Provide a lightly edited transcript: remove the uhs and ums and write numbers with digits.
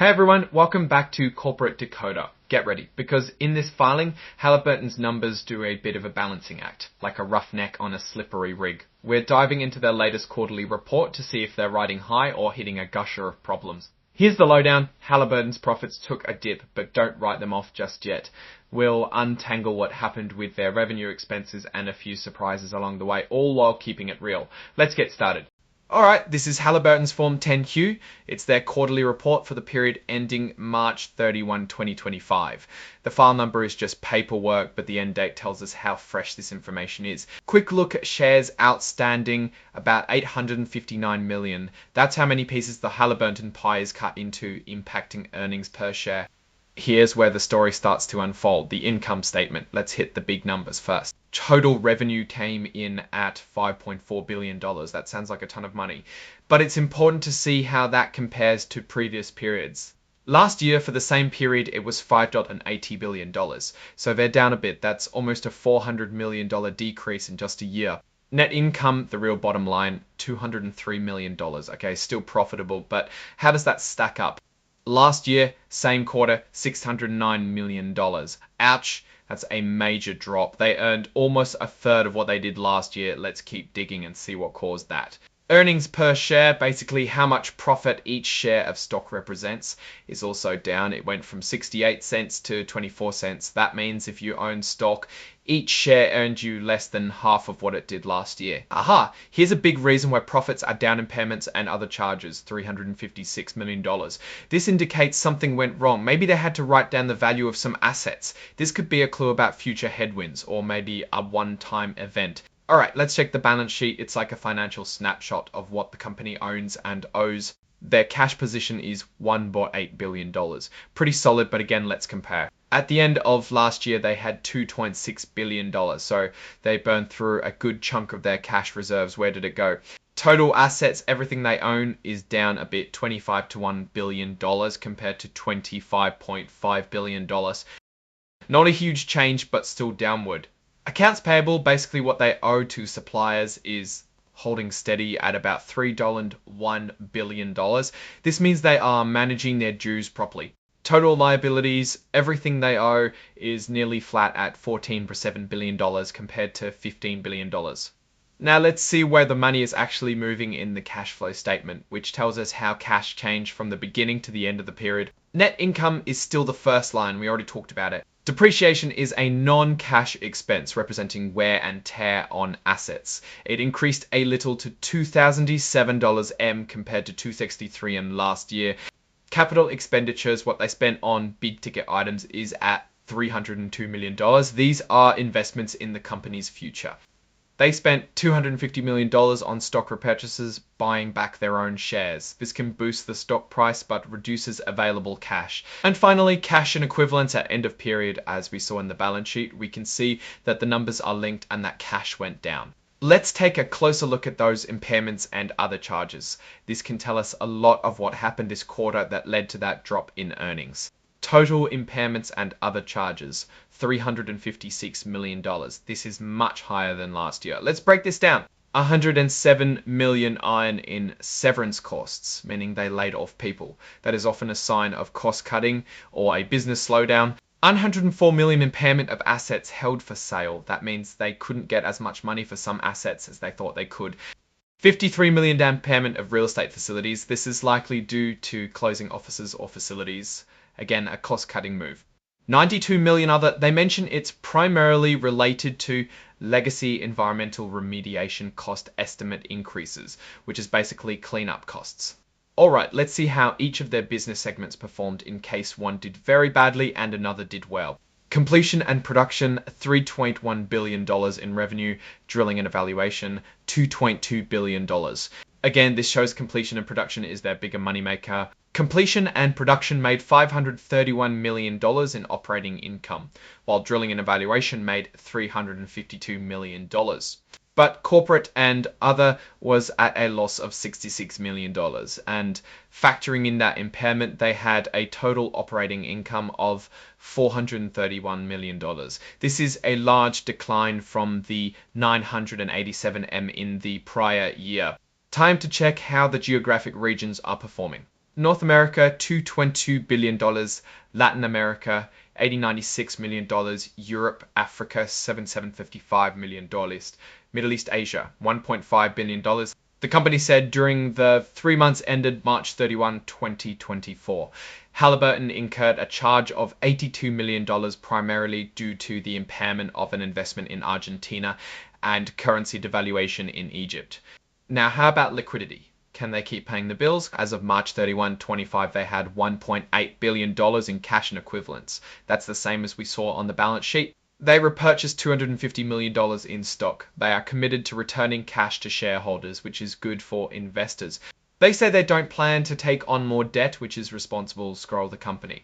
Hey everyone, welcome back to Corporate Decoder. Get ready, because in this filing, Halliburton's numbers do a bit of a balancing act, like a roughneck on a slippery rig. We're diving into their latest quarterly report to see if they're riding high or hitting a gusher of problems. Here's the lowdown. Halliburton's profits took a dip, but don't write them off just yet. We'll untangle what happened with their revenue, expenses, and a few surprises along the way, all while keeping it real. Let's get started. Alright, this is Halliburton's Form 10Q. It's their quarterly report for the period ending March 31, 2025. The file number is just paperwork, but the end date tells us how fresh this information is. Quick look at shares outstanding, about 859 million. That's how many pieces the Halliburton pie is cut into, impacting earnings per share. Here's where the story starts to unfold, the income statement. Let's hit the big numbers first. Total revenue came in at $5.4 billion. That sounds like a ton of money. But it's important to see how that compares to previous periods. Last year, for the same period, it was $5.80 billion. So they're down a bit. That's almost a $400 million decrease in just a year. Net income, the real bottom line, $203 million. Okay, still profitable, but how does that stack up? Last year, same quarter, $609 million. Ouch, that's a major drop. They earned almost a third of what they did last year. Let's keep digging and see what caused that. Earnings per share, basically how much profit each share of stock represents, is also down. It went from 68 cents to 24 cents. That means if you own stock, each share earned you less than half of what it did last year. Aha! Here's a big reason why profits are down, impairments and other charges, $356 million. This indicates something went wrong. Maybe they had to write down the value of some assets. This could be a clue about future headwinds or maybe a one-time event. Alright, let's check the balance sheet. It's like a financial snapshot of what the company owns and owes. Their cash position is $1.8 billion. Pretty solid, but again, let's compare. At the end of last year, they had $2.6 billion, so they burned through a good chunk of their cash reserves. Where did it go? Total assets, everything they own, is down a bit, $25 to $1 billion compared to $25.5 billion. Not a huge change, but still downward. Accounts payable, basically what they owe to suppliers, is holding steady at about $3.1 billion. This means they are managing their dues properly. Total liabilities, everything they owe, is nearly flat at $14.7 billion compared to $15 billion. Now let's see where the money is actually moving in the cash flow statement, which tells us how cash changed from the beginning to the end of the period. Net income is still the first line, we already talked about it. Depreciation is a non-cash expense representing wear and tear on assets. It increased a little to $2,007 M compared to $263 M last year. Capital expenditures, what they spent on big ticket items, is at $302 million. These are investments in the company's future. They spent $250 million on stock repurchases, buying back their own shares. This can boost the stock price, but reduces available cash. And finally, cash and equivalents at end of period. As we saw in the balance sheet, we can see that the numbers are linked and that cash went down. Let's take a closer look at those impairments and other charges. This can tell us a lot of what happened this quarter that led to that drop in earnings. Total impairments and other charges, $356 million. This is much higher than last year. Let's break this down. $107 million in severance costs, meaning they laid off people. That is often a sign of cost cutting or a business slowdown. $104 million impairment of assets held for sale. That means they couldn't get as much money for some assets as they thought they could. $53 million impairment of real estate facilities. This is likely due to closing offices or facilities. Again, a cost-cutting move. $92 million other. They mention it's primarily related to legacy environmental remediation cost estimate increases, which is basically cleanup costs. Alright, let's see how each of their business segments performed in case one did very badly and another did well. Completion and production, $3.1 billion in revenue. Drilling and evaluation, $2.2 billion. Again, this shows completion and production is their bigger moneymaker. Completion and production made $531 million in operating income, while drilling and evaluation made $352 million. But corporate and other was at a loss of $66 million. And factoring in that impairment, they had a total operating income of $431 million. This is a large decline from the 987 M in the prior year. Time to check how the geographic regions are performing. North America, $222 billion. Latin America, $80.96 million. Europe, Africa, $755 million. Middle East, Asia, $1.5 billion. The company said during the 3 months ended March 31, 2024, Halliburton incurred a charge of $82 million primarily due to the impairment of an investment in Argentina and currency devaluation in Egypt. Now, how about liquidity? Can they keep paying the bills? As of March 31, 25, they had $1.8 billion in cash and equivalents. That's the same as we saw on the balance sheet. They repurchased $250 million in stock. They are committed to returning cash to shareholders, which is good for investors. They say they don't plan to take on more debt, which is responsible. Scroll the company.